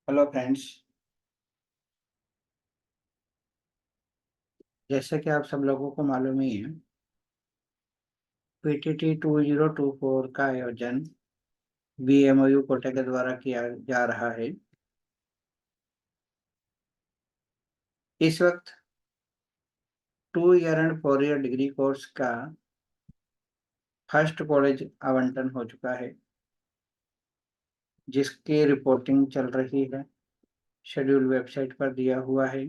Hello friends. जैसे कि आप सब लोगों को मालूम ही है, पीटीटी 2024 का आयोजन बीएमओयू कोटे के द्वारा किया जा रहा है। इस वक्त 2 year and 4 year degree course का फर्स्ट कॉलेज आवंटन हो चुका है, जिसकी रिपोर्टिंग चल रही है। शेड्यूल वेबसाइट पर दिया हुआ है।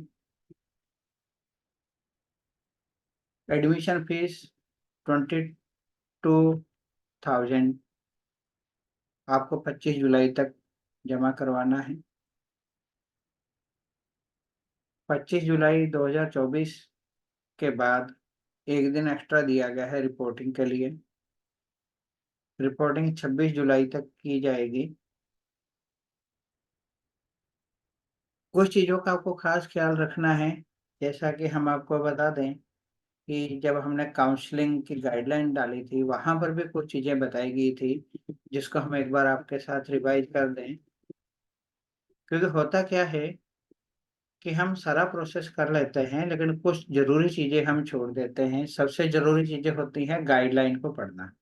एडमिशन फीस 22,000 आपको 25 जुलाई तक जमा करवाना है। 25 जुलाई 2024 के बाद एक दिन एक्स्ट्रा दिया गया है रिपोर्टिंग के लिए। रिपोर्टिंग 26 जुलाई तक की जाएगी। कुछ चीज़ों का आपको खास ख्याल रखना है। जैसा कि हम आपको बता दें कि जब हमने काउंसलिंग की गाइडलाइन डाली थी, वहां पर भी कुछ चीज़ें बताई गई थी, जिसको हम एक बार आपके साथ रिवाइज कर दें। क्योंकि होता क्या है कि हम सारा प्रोसेस कर लेते हैं, लेकिन कुछ ज़रूरी चीज़ें हम छोड़ देते हैं। सबसे ज़रूरी चीज़ें होती हैं गाइडलाइन को पढ़ना।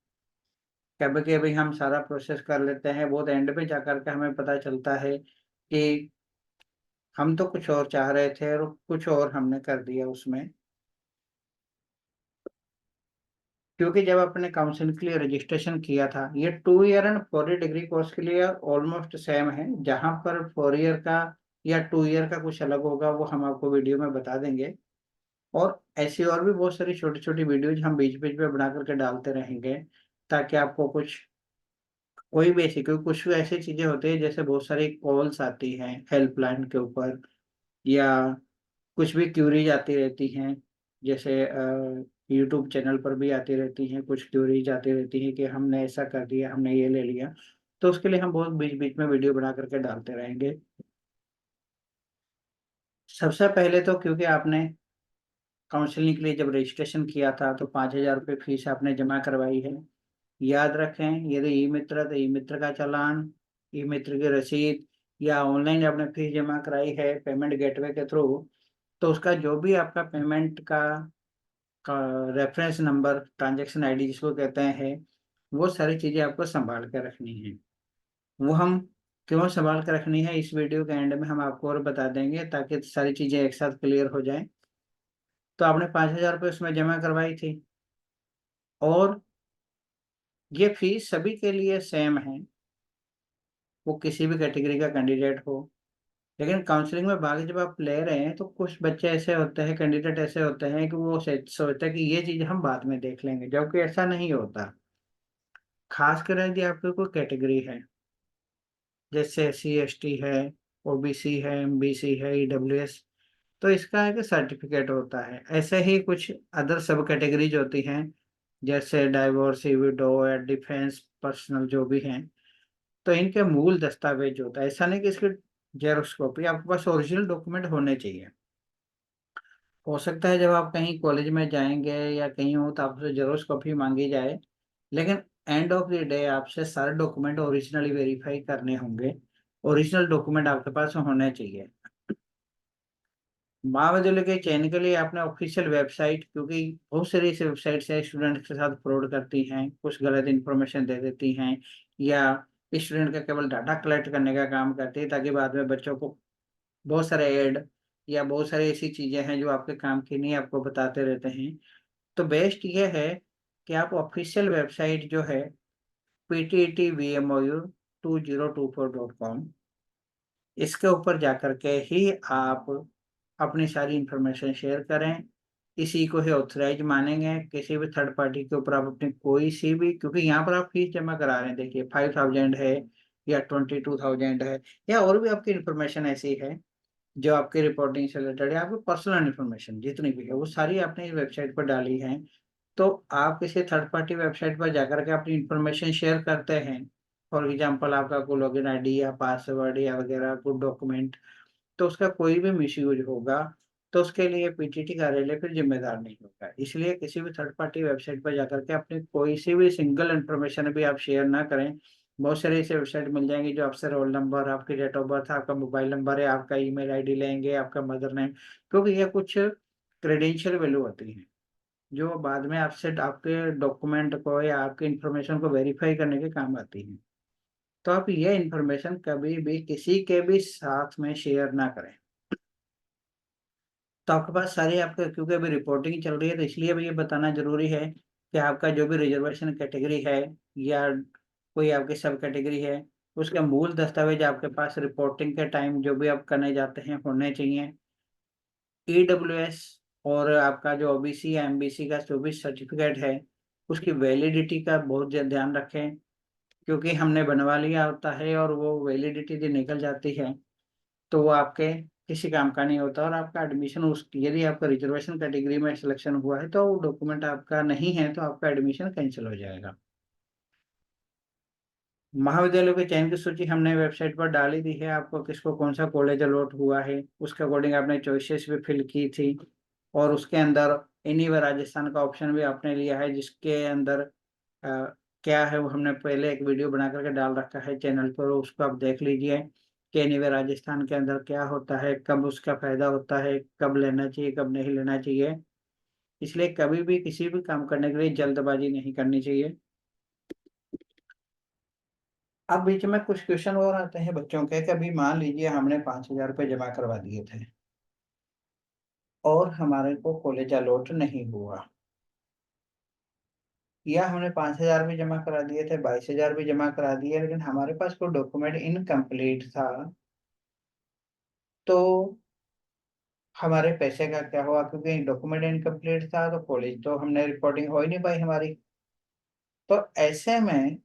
कभी कभी हम सारा प्रोसेस कर लेते हैं, बहुत एंड पे जाकर के हमें पता चलता है कि हम तो कुछ और चाह रहे थे और कुछ और हमने कर दिया उसमें। क्योंकि जब आपने काउंसिल के लिए रजिस्ट्रेशन किया था, ये 2 year and 4 year degree course के लिए ऑलमोस्ट सेम है। जहां पर 4 ईयर का या 2 ईयर का कुछ अलग होगा, वो हम आपको वीडियो में बता देंगे। और ऐसी और भी बहुत सारी छोटी छोटी वीडियोज हम बीच बीच में बना करके डालते रहेंगे, ताकि आपको कोई भी ऐसी कोई कुछ भी ऐसी चीजें होती है, जैसे बहुत सारी कॉल्स आती हैं हेल्पलाइन के ऊपर, या कुछ भी क्यूरीज आती रहती हैं। जैसे यूट्यूब चैनल पर भी आती रहती हैं, कुछ क्यूरीज आती रहती हैं कि हमने ऐसा कर दिया, हमने ये ले लिया। तो उसके लिए हम बहुत बीच बीच में वीडियो बना करके डालते रहेंगे। सबसे पहले तो क्योंकि आपने काउंसलिंग के लिए जब रजिस्ट्रेशन किया था, तो 5,000 रुपये फीस आपने जमा करवाई है। याद रखें, यदि ई मित्र तो ई मित्र का चालान, ई मित्र की रसीद, या ऑनलाइन आपने फीस जमा कराई है पेमेंट गेटवे के थ्रू, तो उसका जो भी आपका पेमेंट का रेफरेंस नंबर, ट्रांजैक्शन आईडी जिसको कहते हैं, वो सारी चीज़ें आपको संभाल कर रखनी है। वो हम क्यों संभाल कर रखनी है, इस वीडियो के एंड में हम आपको और बता देंगे, ताकि सारी चीज़ें एक साथ क्लियर हो जाएं। तो आपने 5,000 रुपये उसमें जमा करवाई थी, और ये फीस सभी के लिए सेम है, वो किसी भी कैटेगरी का कैंडिडेट हो। लेकिन काउंसलिंग में भाग जब आप ले रहे हैं, तो कुछ बच्चे ऐसे होते हैं, कैंडिडेट ऐसे होते हैं कि वो सोचते हैं कि ये चीज़ हम बाद में देख लेंगे, जबकि ऐसा नहीं होता। खासकर यदि आपकी कोई कैटेगरी है, जैसे SC ST है, OBC है, MBC है, EWS, तो इसका एक सर्टिफिकेट होता है। ऐसे ही कुछ अदर सब कैटेगरीज होती हैं, जैसे डाइवोर्स, विडो या डिफेंस पर्सनल जो भी हैं। तो इनके मूल दस्तावेज होता है। ऐसा नहीं कि इसकी जेरोक्स कॉपी, आपके पास ओरिजिनल डॉक्यूमेंट होने चाहिए। हो सकता है जब आप कहीं कॉलेज में जाएंगे या कहीं हो, तो आपसे जेरोक्स कॉपी मांगी जाए, लेकिन एंड ऑफ द डे आपसे सारे डॉक्यूमेंट ओरिजिनली वेरीफाई करने होंगे। ओरिजिनल डॉक्यूमेंट आपके पास होने चाहिए। महाविद्यालय के चयन के लिए आपने ऑफिशियल वेबसाइट, क्योंकि बहुत सारी ऐसी वेबसाइट से स्टूडेंट के साथ फ्रॉड करती हैं, कुछ गलत इन्फॉर्मेशन दे देती हैं, या स्टूडेंट का केवल डाटा कलेक्ट करने का काम करती है, ताकि बाद में बच्चों को बहुत सारे ऐड या बहुत सारी ऐसी चीजें हैं जो आपके काम की नहीं, आपको बताते रहते हैं। तो बेस्ट ये है कि आप ऑफिशियल वेबसाइट जो है PTTVMOU2024.com, इसके ऊपर जाकर के ही आप अपनी सारी इंफॉर्मेशन शेयर करें। इसी को ही ऑथराइज मानेंगे। किसी भी थर्ड पार्टी के ऊपर आप अपनी कोई सी भी, क्योंकि यहाँ पर आप फीस जमा करा रहे हैं, देखिए 5,000 है या 22,000 है, या और भी आपकी इंफॉर्मेशन ऐसी है जो आपकी रिपोर्टिंग से रिलेटेड है, आपकी पर्सनल इन्फॉर्मेशन जितनी भी है, वो सारी आपने इस वेबसाइट पर डाली है। तो आप किसी थर्ड पार्टी वेबसाइट पर जाकर के अपनी इंफॉर्मेशन शेयर करते हैं, फॉर एग्जांपल आपका कोई लॉगिन आईडी या पासवर्ड या वगैरह कोई डॉक्यूमेंट, तो उसका कोई भी मिसयूज होगा, तो उसके लिए पीटीटी कार्यालय फिर जिम्मेदार नहीं होगा। इसलिए किसी भी थर्ड पार्टी वेबसाइट पर जाकर के अपनी कोई सी भी सिंगल इंफॉर्मेशन भी आप शेयर ना करें, बहुत सारी ऐसे वेबसाइट मिल जाएंगी जो आपसे रोल नंबर, आपकी डेट ऑफ बर्थ, आपका मोबाइल नंबर है, आपका ईमेल आईडी लेंगे, आपका मदर नेम, क्योंकि ये कुछ क्रेडेंशियल वैल्यू होती है जो बाद में आपसे आपके डॉक्यूमेंट को या आपके इंफॉर्मेशन को वेरीफाई करने के काम आती है। तो आप ये इंफॉर्मेशन कभी भी किसी के भी साथ में शेयर ना करें। तो आपके पास सारी आपके, क्योंकि अभी रिपोर्टिंग चल रही है तो इसलिए भी ये बताना जरूरी है कि आपका जो भी रिजर्वेशन कैटेगरी है या कोई आपकी सब कैटेगरी है, उसके मूल दस्तावेज आपके पास रिपोर्टिंग के टाइम जो भी आप करने जाते हैं होने चाहिए। ईडब्ल्यूएस और आपका जो ओबीसी या एमबीसी का जो भी सर्टिफिकेट है उसकी वैलिडिटी का बहुत ध्यान रखें, क्योंकि हमने बनवा लिया होता है और वो वैलिडिटी जो निकल जाती है तो वो आपके किसी काम का नहीं होता, और आपका एडमिशन उस, यदि आपका रिजर्वेशन कैटेगरी में सिलेक्शन हुआ है तो वो डॉक्यूमेंट आपका नहीं है तो आपका एडमिशन कैंसिल हो जाएगा। महाविद्यालयों के चयन की सूची हमने वेबसाइट पर डाली दी है, आपको किसको कौन सा कॉलेज अलॉट हुआ है उसके अकॉर्डिंग आपने चॉइसेस भी फिल की थी, और उसके अंदर एनी वे राजस्थान का ऑप्शन भी आपने लिया है, जिसके अंदर क्या है वो हमने पहले एक वीडियो बना करके डाल रखा है चैनल पर, उसको आप देख लीजिए कि एनी वे राजस्थान के अंदर क्या होता है, कब उसका फायदा होता है, कब लेना चाहिए कब नहीं लेना चाहिए। इसलिए कभी भी किसी भी काम करने के लिए जल्दबाजी नहीं करनी चाहिए। अब बीच में कुछ क्वेश्चन और आते हैं बच्चों के, कभी मान लीजिए हमने 5,000 रुपये जमा करवा दिए थे और हमारे को कॉलेज अलॉट नहीं हुआ, या हमने 5,000 भी जमा करा दिए थे, 22,000 भी जमा करा दिए, लेकिन हमारे पास कोई डॉक्यूमेंट इनकम्प्लीट था, तो हमारे पैसे का क्या हुआ? क्योंकि डॉक्यूमेंट इनकम्प्लीट था तो कॉलेज तो हमने रिपोर्टिंग हो ही नहीं पाई हमारी। तो ऐसे में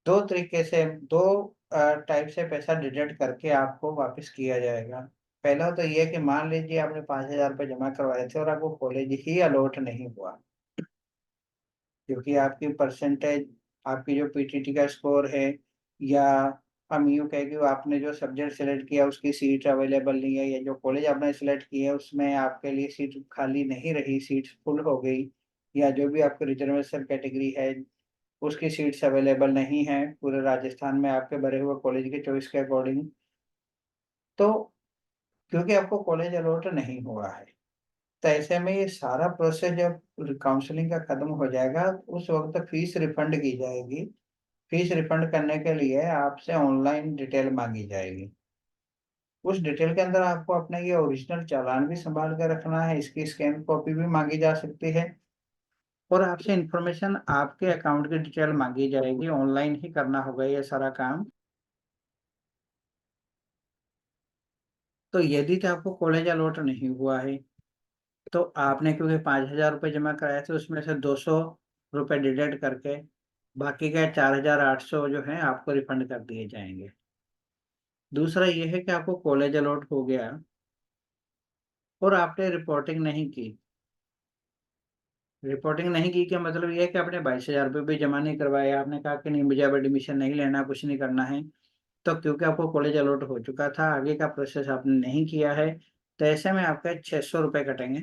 दो तरीके से, दो टाइप से पैसा डिडक्ट करके आपको वापस किया जाएगा। पहला तो ये कि मान लीजिए आपने 5,000 रुपये जमा करवाए थे और आपको कॉलेज ही अलॉट नहीं हुआ, क्योंकि आपकी परसेंटेज, आपकी जो पीटीटी का स्कोर है, या हम यूँ कहें कि आपने जो सब्जेक्ट सेलेक्ट किया उसकी सीट अवेलेबल नहीं है, या जो कॉलेज आपने सेलेक्ट किया है उसमें आपके लिए सीट खाली नहीं रही, सीट फुल हो गई, या जो भी आपकी रिजर्वेशन कैटेगरी है उसकी सीट्स अवेलेबल नहीं है पूरे राजस्थान में आपके भरे हुए कॉलेज के चॉइस के अकॉर्डिंग, तो क्योंकि आपको कॉलेज अलॉट नहीं हुआ है, तो ऐसे में ये सारा प्रोसेस जब काउंसलिंग का खत्म हो जाएगा उस वक्त फीस रिफंड की जाएगी। फीस रिफंड करने के लिए आपसे ऑनलाइन डिटेल मांगी जाएगी। उस डिटेल के अंदर आपको अपना ये ओरिजिनल चालान भी संभाल कर रखना है, इसकी स्कैन कॉपी भी मांगी जा सकती है, और आपसे इंफॉर्मेशन आपके अकाउंट की डिटेल मांगी जाएगी। ऑनलाइन ही करना होगा ये सारा काम। तो यदि तो आपको कॉलेज अलॉट नहीं हुआ है तो आपने, क्योंकि 5,000 रुपये जमा कराए थे उसमें से 200 रुपये डिडक्ट करके बाकी का 4,800 जो है आपको रिफंड कर दिए जाएंगे। दूसरा ये है कि आपको कॉलेज अलॉट हो गया और आपने रिपोर्टिंग नहीं की। रिपोर्टिंग नहीं की क्या मतलब ये है कि आपने 22,000 रुपये भी जमा नहीं करवाए, आपने कहा कि नहीं मुझे अब एडमिशन नहीं लेना, कुछ नहीं करना है, तो क्योंकि आपको कॉलेज अलॉट हो चुका था, आगे का प्रोसेस आपने नहीं किया है, तो ऐसे में आपके 600 रुपये कटेंगे,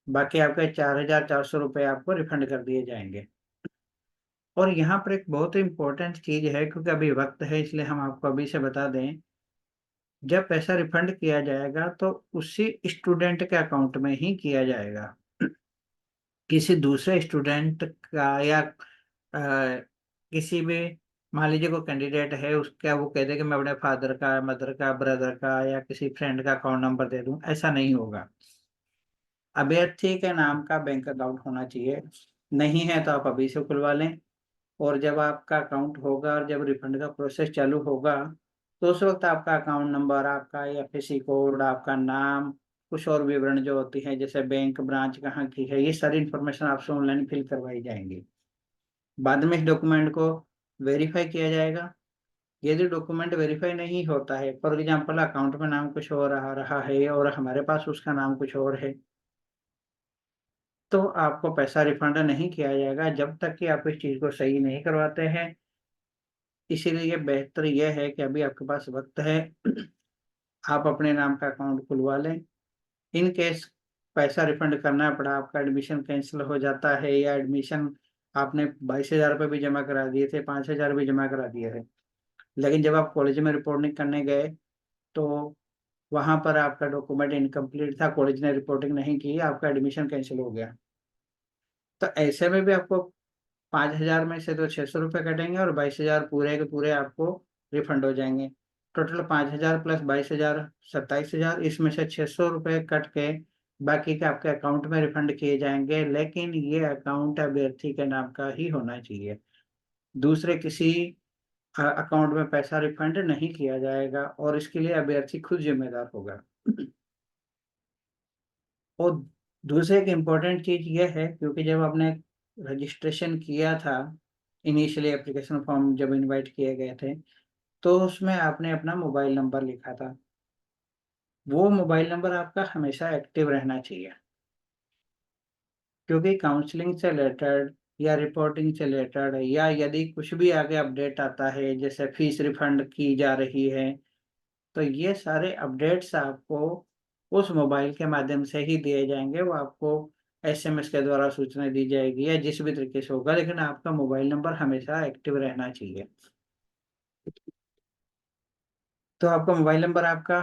बाकी आपके 4,400 रुपये आपको रिफंड कर दिए जाएंगे। और यहाँ पर एक बहुत इंपॉर्टेंट चीज है, क्योंकि अभी वक्त है इसलिए हम आपको अभी से बता दें, जब पैसा रिफंड किया जाएगा तो उसी स्टूडेंट के अकाउंट में ही किया जाएगा। किसी दूसरे स्टूडेंट का या किसी भी, मान लीजिए कोई कैंडिडेट है उसका, वो कह दे कि मैं अपने फादर का, मदर का, ब्रदर का या किसी फ्रेंड का अकाउंट नंबर दे दूं, ऐसा नहीं होगा। अभ्यर्थी के नाम का बैंक अकाउंट होना चाहिए, नहीं है तो आप अभी से खुलवा लें, और जब आपका अकाउंट होगा और जब रिफंड का प्रोसेस चालू होगा तो उस वक्त आपका अकाउंट नंबर, आपका आईएफएससी कोड, आपका नाम, कुछ और विवरण जो होती है जैसे बैंक ब्रांच कहाँ की है, ये सारी इन्फॉर्मेशन आपसे ऑनलाइन फिल करवाई जाएंगी। बाद में इस डॉक्यूमेंट को वेरीफाई किया जाएगा। यदि डॉक्यूमेंट वेरीफाई नहीं होता है, फॉर एग्जाम्पल अकाउंट में नाम कुछ और आ रहा है और हमारे पास उसका नाम कुछ और है, तो आपको पैसा रिफंड नहीं किया जाएगा जब तक कि आप इस चीज़ को सही नहीं करवाते हैं। इसीलिए बेहतर यह है कि अभी आपके पास वक्त है, आप अपने नाम का अकाउंट खुलवा लें। इन केस पैसा रिफंड करना पड़ा, आपका एडमिशन कैंसिल हो जाता है या एडमिशन आपने 22,000 रुपये भी जमा करा दिए थे, 5,000 भी जमा करा दिए थे, लेकिन जब आप कॉलेज में रिपोर्टिंग करने गए तो वहां पर आपका डॉक्यूमेंट इनकम्प्लीट था, कॉलेज ने रिपोर्टिंग नहीं की, आपका एडमिशन कैंसिल हो गया। तो ऐसे में भी आपको 5,000 में से तो 600 रुपये कटेंगे और 22,000 पूरे के पूरे आपको रिफंड हो जाएंगे। टोटल 5,000 प्लस 22,000, 27,000, इसमें से 600 रुपये कट के बाकी के आपके अकाउंट में रिफंड किए जाएंगे, लेकिन ये अकाउंट अभ्यर्थी के नाम का ही होना चाहिए। दूसरे किसी अकाउंट में पैसा रिफंड नहीं किया जाएगा और इसके लिए अभ्यर्थी खुद जिम्मेदार होगा। और दूसरे एक इम्पोर्टेंट चीज ये है, क्योंकि जब आपने रजिस्ट्रेशन किया था, इनिशियली एप्लीकेशन फॉर्म जब इनवाइट किए गए थे, तो उसमें आपने अपना मोबाइल नंबर लिखा था। वो मोबाइल नंबर आपका हमेशा एक्टिव रहना चाहिए, क्योंकि काउंसलिंग से रिलेटेड या रिपोर्टिंग से रिलेटेड या यदि कुछ भी आगे अपडेट आता है, जैसे फीस रिफंड की जा रही है, तो ये सारे अपडेट्स आपको उस मोबाइल के माध्यम से ही दिए जाएंगे। वो आपको एसएमएस के द्वारा सूचना दी जाएगी या जिस भी तरीके से होगा, लेकिन आपका मोबाइल नंबर हमेशा एक्टिव रहना चाहिए। तो आपका मोबाइल नंबर आपका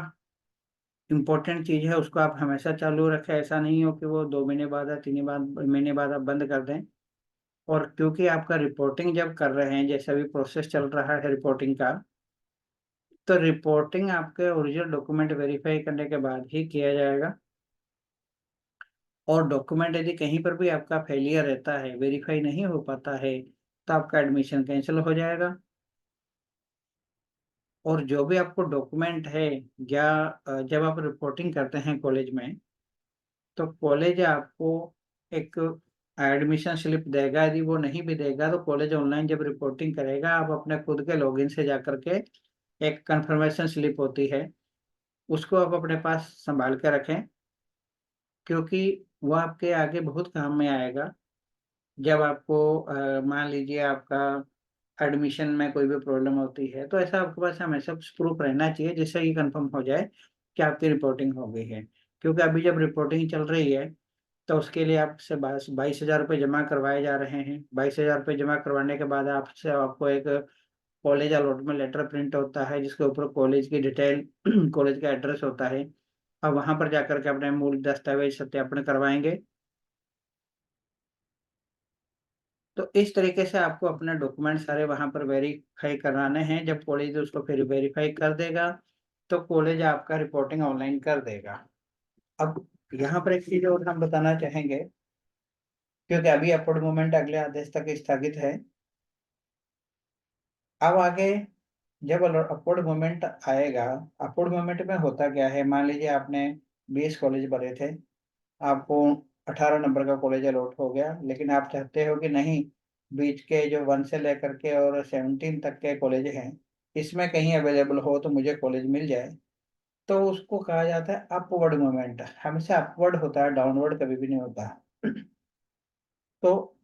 इम्पोर्टेंट चीज़ है, उसको आप हमेशा चालू रखें। ऐसा नहीं हो कि वो 2 महीने बाद या 3 महीने बाद आप बंद कर दें। और क्योंकि आपका रिपोर्टिंग जब कर रहे हैं, जैसे अभी प्रोसेस चल रहा है रिपोर्टिंग का, तो रिपोर्टिंग आपके ओरिजिनल डॉक्यूमेंट वेरीफाई करने के बाद ही किया जाएगा। और डॉक्यूमेंट यदि कहीं पर भी आपका फेलियर रहता है, वेरीफाई नहीं हो पाता है, तो आपका एडमिशन कैंसिल हो जाएगा। और जो भी आपको डॉक्यूमेंट है, या जब आप रिपोर्टिंग करते हैं कॉलेज में, तो कॉलेज आपको एक एडमिशन स्लिप देगा। यदि वो नहीं भी देगा तो कॉलेज ऑनलाइन जब रिपोर्टिंग करेगा, आप अपने खुद के लॉगिन से जा करके एक कंफर्मेशन स्लिप होती है, उसको आप अपने पास संभाल के रखें, क्योंकि वो आपके आगे बहुत काम में आएगा। जब आपको मान लीजिए आपका एडमिशन में कोई भी प्रॉब्लम होती है, तो ऐसा आपके पास हमेशा कुछ प्रूफ रहना चाहिए जिससे ये कंफर्म हो जाए कि आपकी रिपोर्टिंग हो गई है। क्योंकि अभी जब रिपोर्टिंग चल रही है, तो उसके लिए आपसे 22,000 रुपये जमा करवाए जा रहे हैं। 22,000 रुपये जमा करवाने के बाद आपसे आपको एक कॉलेज अलॉटमेंट लेटर प्रिंट होता है, जिसके ऊपर कॉलेज की डिटेल कॉलेज का एड्रेस होता है। अब वहां पर जाकर के अपने मूल दस्तावेज सत्यापन करवाएंगे। तो इस तरीके से आपको अपने डॉक्यूमेंट सारे वहां पर वेरीफाई कराने हैं। जब कॉलेज उसको फिर वेरीफाई कर देगा, तो कॉलेज आपका रिपोर्टिंग ऑनलाइन कर देगा। अब यहाँ पर एक चीज और हम बताना चाहेंगे, क्योंकि अभी अपवर्ड मूवमेंट अगले आदेश तक स्थगित है। अब आगे जब अपवर्ड मूवमेंट आएगा, अपवर्ड मूवमेंट में होता क्या है, मान लीजिए आपने 20 कॉलेज भरे थे, आपको 18 नंबर का कॉलेज अलॉट हो गया, लेकिन आप चाहते हो कि नहीं, बीच के जो 1 से लेकर के और 17 तक के कॉलेज हैं, इसमें कहीं अवेलेबल हो तो मुझे कॉलेज मिल जाए। तो उसको कहा जाता है अपवर्ड मूवमेंट। हमेशा अपवर्ड होता है, डाउनवर्ड कभी भी नहीं होता। तो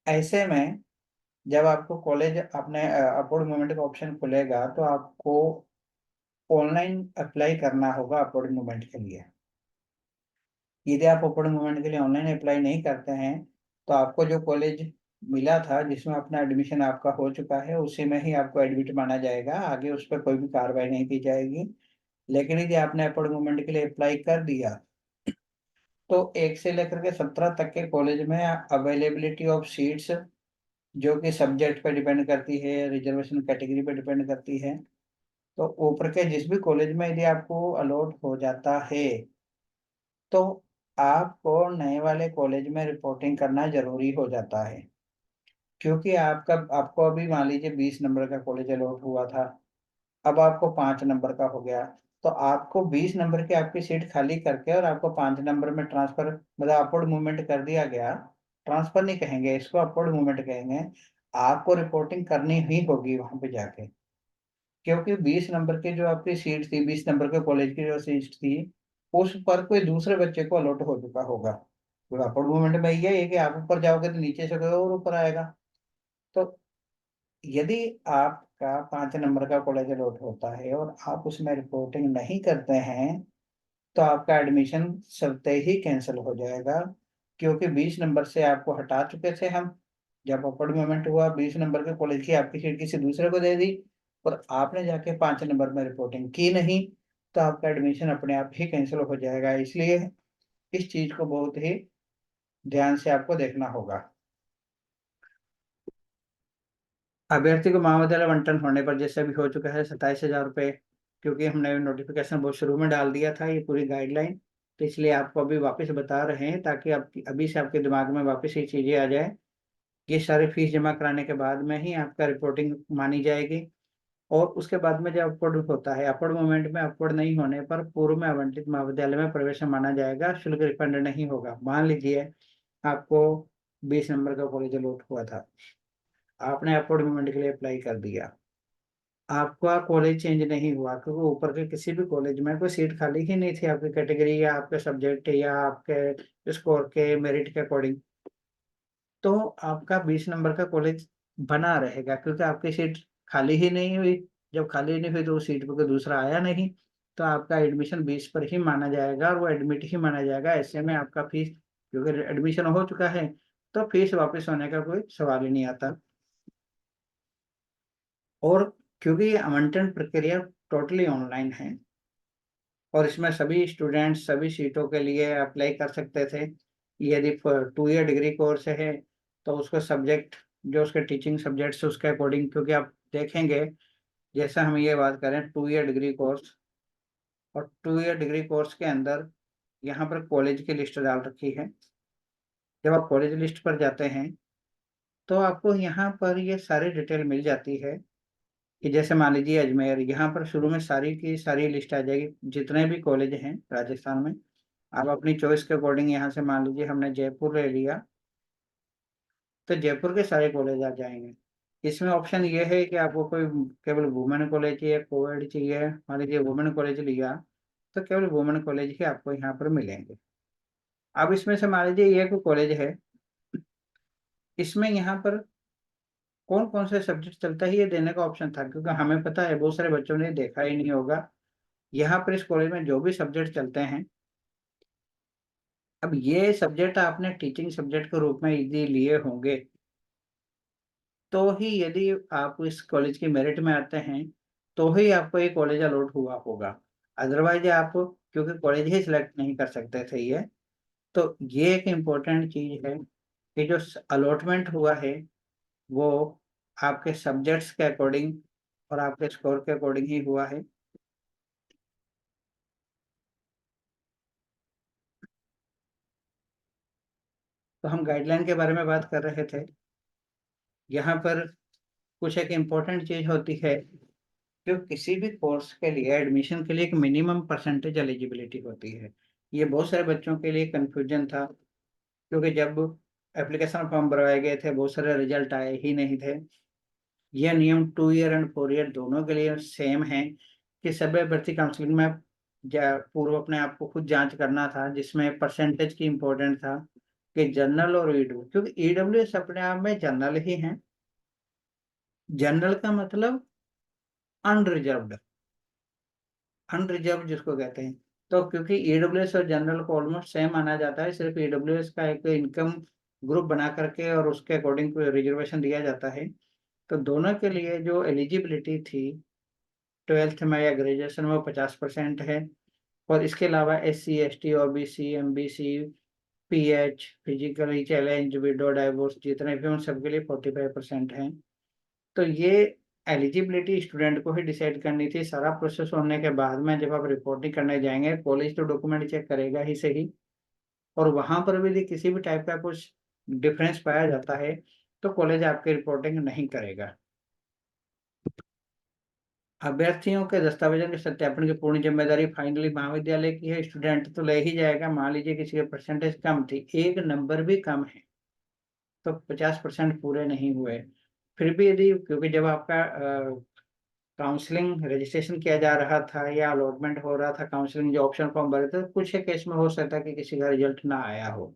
ऐसे में जब आपको कॉलेज अपने अपवर्ड मूवमेंट का ऑप्शन खुलेगा, तो आपको ऑनलाइन अप्लाई करना होगा अपवर्ड मूवमेंट के लिए। यदि आप अपवर्ड मूवमेंट के लिए ऑनलाइन अप्लाई नहीं करते हैं, तो आपको जो कॉलेज मिला था जिसमें अपना एडमिशन आपका हो चुका है, उसी में ही आपको एडमिट माना जाएगा, आगे उस पर कोई भी कार्रवाई नहीं की जाएगी। लेकिन यदि आपने अपवर्ड मूवमेंट के लिए अप्लाई कर दिया, तो 1 से लेकर के 17 तक के कॉलेज में अवेलेबिलिटी ऑफ सीट्स, जो कि सब्जेक्ट पे डिपेंड करती है, रिजर्वेशन कैटेगरी पे डिपेंड करती है, तो ऊपर के जिस भी कॉलेज में यदि आपको अलॉट हो जाता है, तो आपको नए वाले कॉलेज में रिपोर्टिंग करना जरूरी हो जाता है। क्योंकि आपको अभी मान लीजिए 20 नंबर का कॉलेज अलॉट हुआ था, अब आपको 5 नंबर का हो गया, तो आपको 20 नंबर की आपकी सीट खाली करके और आपको 5 नंबर में ट्रांसफर, मतलब अपवर्ड मूवमेंट कर दिया गया। ट्रांसफर नहीं कहेंगे इसको, अपवर्ड मूवमेंट कहेंगे। आपको रिपोर्टिंग करनी ही होगी वहां पे जाके, क्योंकि 20 नंबर की जो आपकी सीट थी, 20 नंबर के कॉलेज की जो सीट थी, उस पर कोई दूसरे बच्चे को अलॉट हो चुका होगा। तो अपर मूवमेंट में ये है कि आप ऊपर जाओगे तो नीचे से कोई और ऊपर आएगा। तो यदि आपका 5 नंबर का कॉलेज अलॉट होता है और आप उसमें रिपोर्टिंग नहीं करते हैं, तो आपका एडमिशन चलते ही कैंसिल हो जाएगा। क्योंकि 20 नंबर से आपको हटा चुके थे हम, जब अपवर्ड मूवमेंट हुआ, 20 नंबर के कॉलेज की आपकी सीट किसी दूसरे को दे दी और आपने जाके 5 नंबर में रिपोर्टिंग की नहीं, तो आपका एडमिशन अपने आप ही कैंसिल हो जाएगा। इसलिए इस चीज को बहुत ही ध्यान से आपको देखना होगा। अभ्यर्थी को महाविद्यालय आवंटन होने पर, जैसे अभी हो चुका है 27,000 रुपये, क्योंकि हमने नोटिफिकेशन बहुत शुरू में डाल दिया था ये पूरी गाइडलाइन, तो इसलिए आपको अभी वापस बता रहे हैं ताकि आपकी अभी से आपके दिमाग में वापस ये चीजें आ जाए। ये सारी फीस जमा कराने के बाद में ही आपका रिपोर्टिंग मानी जाएगी। और उसके बाद में जब अपवर्ड होता है, अपवर्ड मोमेंट में अपवर्ड नहीं होने पर पूर्व में आवंटित महाविद्यालय में प्रवेश माना जाएगा, शुल्क रिफंड नहीं होगा। मान लीजिए आपको 20 नंबर का कॉलेज अलॉट हुआ था, आपने अपवर्ड मोमेंट के लिए अप्लाई कर दिया, आपका कॉलेज चेंज नहीं हुआ क्योंकि ऊपर के किसी भी कॉलेज में कोई सीट खाली ही नहीं थी आपकी कैटेगरी या आपके सब्जेक्ट या आपके स्कोर के मेरिट के अकॉर्डिंग, तो आपका 20 नंबर का कॉलेज बना रहेगा क्योंकि आपकी सीट खाली ही नहीं हुई। जब खाली नहीं हुई तो उस सीट पर कोई दूसरा आया नहीं, तो आपका एडमिशन 20 पर ही माना जाएगा और वो एडमिट ही माना जाएगा। ऐसे में आपका फीस, क्योंकि एडमिशन हो चुका है, तो फीस वापस होने का कोई सवाल ही नहीं आता। और क्योंकि ये आवंटन प्रक्रिया टोटली ऑनलाइन है और इसमें सभी स्टूडेंट्स सभी सीटों के लिए अप्लाई कर सकते थे। यदि 2 ईयर डिग्री कोर्स है तो उसका सब्जेक्ट, जो उसके टीचिंग सब्जेक्ट्स उसके अकॉर्डिंग, क्योंकि आप देखेंगे जैसे हम ये बात करें 2 ईयर डिग्री कोर्स, और 2 ईयर डिग्री कोर्स के अंदर यहाँ पर कॉलेज की लिस्ट डाल रखी है। जब आप कॉलेज लिस्ट पर जाते हैं तो आपको यहाँ पर ये सारी डिटेल मिल जाती है कि जैसे मान लीजिए अजमेर, यहाँ पर शुरू में सारी की सारी लिस्ट आ जाएगी जितने भी कॉलेज हैं राजस्थान में। आप अपनी चॉइस के अकॉर्डिंग यहाँ से मान लीजिए हमने जयपुर ले लिया, तो जयपुर के सारे कॉलेज आ जाएंगे। इसमें ऑप्शन ये है कि आपको कोई केवल वुमेन कॉलेज चाहिए, कोएड चाहिए, मान लीजिए वुमेन कॉलेज लिया तो केवल वुमेन कॉलेज ही आपको यहाँ पर मिलेंगे। अब इसमें से मान लीजिए ये कोई कॉलेज है, इसमें यहाँ पर कौन कौन से सब्जेक्ट चलता है ये देने का ऑप्शन था, क्योंकि हमें पता है बहुत सारे बच्चों ने देखा ही नहीं होगा। यहाँ पर इस कॉलेज में जो भी सब्जेक्ट चलते हैं, अब ये सब्जेक्ट आपने टीचिंग सब्जेक्ट के रूप में यदि लिए होंगे तो ही, यदि आप इस कॉलेज की मेरिट में आते हैं तो ही आपको ये कॉलेज अलॉट हुआ होगा। अदरवाइज आप क्योंकि कॉलेज ही सिलेक्ट नहीं कर सकते थे ये, तो ये एक इम्पोर्टेंट चीज है कि जो अलॉटमेंट हुआ है वो आपके सब्जेक्ट्स के अकॉर्डिंग और आपके स्कोर के अकॉर्डिंग ही हुआ है। तो हम गाइडलाइन के बारे में बात कर रहे थे। यहाँ पर कुछ एक इम्पोर्टेंट चीज होती है, जो किसी भी कोर्स के लिए एडमिशन के लिए एक मिनिमम परसेंटेज एलिजिबिलिटी होती है। ये बहुत सारे बच्चों के लिए कंफ्यूजन था, क्योंकि जब एप्लीकेशन फॉर्म भरवाए गए थे बहुत सारे रिजल्ट आए ही नहीं थे। यह नियम 2 ईयर एंड 4 ईयर दोनों के लिए सेम है कि सभी अभ्यर्थी काउंसलिंग में पूर्व अपने आप को खुद जांच करना था, जिसमें परसेंटेज की इम्पोर्टेंट था कि जनरल और ईडब्ल्यू, क्योंकि ईडब्ल्यू अपने आप में जनरल ही है। जनरल का मतलब अनरिजर्व्ड, अनरिजर्व जिसको कहते हैं। तो क्योंकि ईडब्ल्यूएस और जनरल को ऑलमोस्ट सेम माना जाता है, सिर्फ ईडब्ल्यूएस का एक इनकम ग्रुप बना करके और उसके अकॉर्डिंग रिजर्वेशन दिया जाता है। तो दोनों के लिए जो एलिजिबिलिटी थी 12th में या ग्रेजुएशन में, वो 50% है। और इसके अलावा SC ST OBC MBC PH physically challenge window divorce जितने भी उन सबके लिए 45% हैं। तो ये एलिजिबिलिटी स्टूडेंट को ही डिसाइड करनी थी। सारा प्रोसेस होने के बाद में जब आप रिपोर्टिंग करने जाएंगे, कॉलेज तो डॉक्यूमेंट चेक करेगा ही सही, और वहां पर भी यदि किसी भी टाइप का कुछ डिफरेंस पाया जाता है तो कॉलेज आपकी रिपोर्टिंग नहीं करेगा। अभ्यर्थियों के दस्तावेजों के सत्यापन की पूर्ण जिम्मेदारी फाइनली महाविद्यालय की है। स्टूडेंट तो ले ही जाएगा। मान लीजिए किसी के परसेंटेज कम थी, एक नंबर भी कम है, तो 50% पूरे नहीं हुए, फिर भी यदि, क्योंकि जब आपका काउंसलिंग रजिस्ट्रेशन किया जा रहा था या अलॉटमेंट हो रहा था, काउंसलिंग जो ऑप्शन फॉर्म भरे थे, कुछ एक केस में हो सकता है कि किसी का रिजल्ट ना आया हो,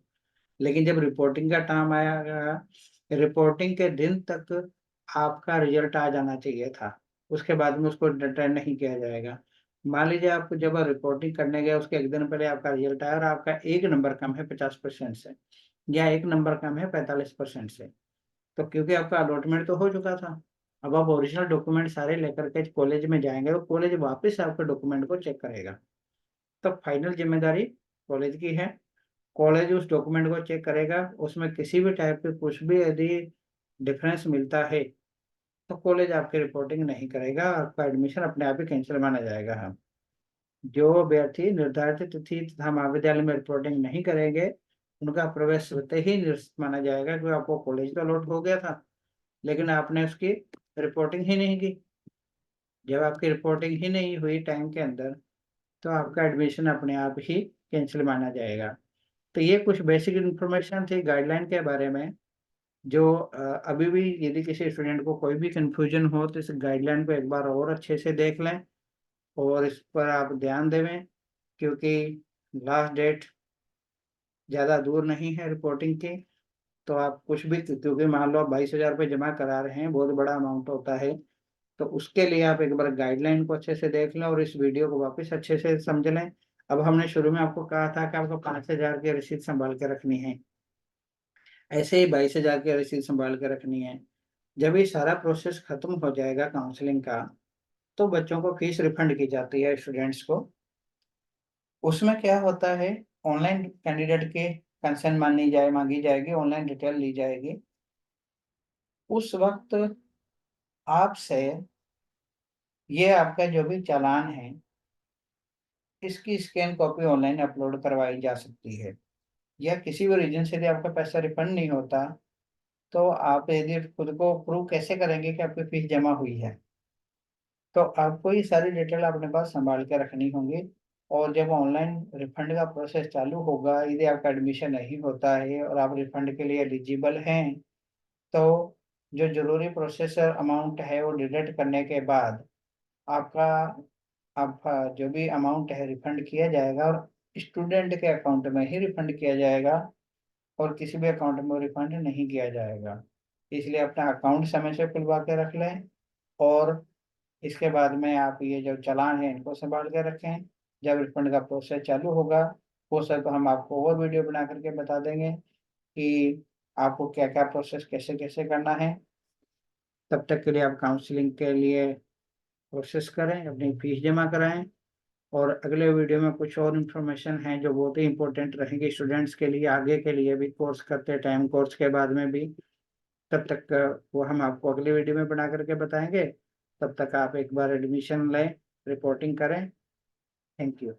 लेकिन जब रिपोर्टिंग का टाइम आया, रिपोर्टिंग के दिन तक आपका रिजल्ट आ जाना चाहिए था। उसके बाद में उसको रिटर्न नहीं किया जाएगा। मान लीजिए आपको जब रिपोर्टिंग करने गए उसके एक दिन पहले आपका रिजल्ट आया और आपका एक नंबर कम है 50% से, या एक नंबर कम है 45% से, तो क्योंकि आपका अलॉटमेंट तो हो चुका था, अब आप ओरिजिनल डॉक्यूमेंट सारे लेकर के कॉलेज में जाएंगे तो कॉलेज वापस आपके डॉक्यूमेंट को चेक करेगा। तो फाइनल जिम्मेदारी कॉलेज की है। कॉलेज उस डॉक्यूमेंट को चेक करेगा, उसमें किसी भी टाइप के कुछ भी यदि डिफरेंस मिलता है तो कॉलेज आपकी रिपोर्टिंग नहीं करेगा, आपका एडमिशन अपने आप ही कैंसिल माना जाएगा। हम जो अभ्यर्थी निर्धारित तिथि तथा महाविद्यालय में रिपोर्टिंग नहीं करेंगे उनका प्रवेश स्वतः ही निरस्त माना जाएगा, क्योंकि आपको कॉलेज तो अलॉट हो गया था लेकिन आपने उसकी रिपोर्टिंग ही नहीं की। जब आपकी रिपोर्टिंग ही नहीं हुई टाइम के अंदर तो आपका एडमिशन अपने आप ही कैंसिल माना जाएगा। तो ये कुछ बेसिक इन्फॉर्मेशन थी गाइडलाइन के बारे में, जो अभी भी यदि किसी स्टूडेंट को कोई भी कंफ्यूजन हो तो इस गाइडलाइन को एक बार और अच्छे से देख लें और इस पर आप ध्यान देवें, क्योंकि लास्ट डेट ज़्यादा दूर नहीं है रिपोर्टिंग की। तो आप कुछ भी, क्योंकि मान लो आप 22,000 रुपये जमा करा रहे हैं, बहुत बड़ा अमाउंट होता है, तो उसके लिए आप एक बार गाइडलाइन को अच्छे से देख लें और इस वीडियो को वापस अच्छे से समझ लें। अब हमने शुरू में आपको कहा था कि आपको 5,000 की रसीद संभाल के रखनी है, ऐसे ही 22,000 की रसीद संभाल के रखनी है। जब ये सारा प्रोसेस खत्म हो जाएगा काउंसलिंग का तो बच्चों को फीस रिफंड की जाती है स्टूडेंट्स को। उसमें क्या होता है, ऑनलाइन कैंडिडेट के कंसर्न मांगी जाएगी, ऑनलाइन डिटेल ली जाएगी। उस वक्त आपसे ये आपका जो भी चालान है इसकी स्कैन कॉपी ऑनलाइन अपलोड करवाई जा सकती है, या किसी भी रीजन से यदि आपका पैसा रिफंड नहीं होता तो आप यदि खुद को प्रूव कैसे करेंगे कि आपकी फीस जमा हुई है। तो आपको ये सारी डिटेल अपने पास संभाल के रखनी होंगी। और जब ऑनलाइन रिफंड का प्रोसेस चालू होगा, यदि आपका एडमिशन नहीं होता है और आप रिफंड के लिए एलिजिबल हैं, तो जो जरूरी प्रोसेसर अमाउंट है वो डिडक्ट करने के बाद आपका आपका जो भी अमाउंट है रिफंड किया जाएगा और स्टूडेंट के अकाउंट में ही रिफंड किया जाएगा और किसी भी अकाउंट में रिफंड नहीं किया जाएगा। इसलिए अपना अकाउंट समय से खुलवा के रख लें और इसके बाद में आप ये जो चालान है इनको संभाल के रखें। जब रिफंड का प्रोसेस चालू होगा वो सब हम आपको और वीडियो बना करके बता देंगे कि आपको क्या क्या प्रोसेस कैसे कैसे करना है। तब तक के लिए आप काउंसलिंग के लिए कोशिश करें, अपनी फीस जमा कराएं। और अगले वीडियो में कुछ और इन्फॉर्मेशन है जो बहुत ही इंपॉर्टेंट रहेंगी स्टूडेंट्स के लिए, आगे के लिए भी, कोर्स करते टाइम, कोर्स के बाद में भी। तब तक वो हम आपको अगले वीडियो में बना करके बताएंगे। तब तक आप एक बार एडमिशन लें, रिपोर्टिंग करें। Thank you.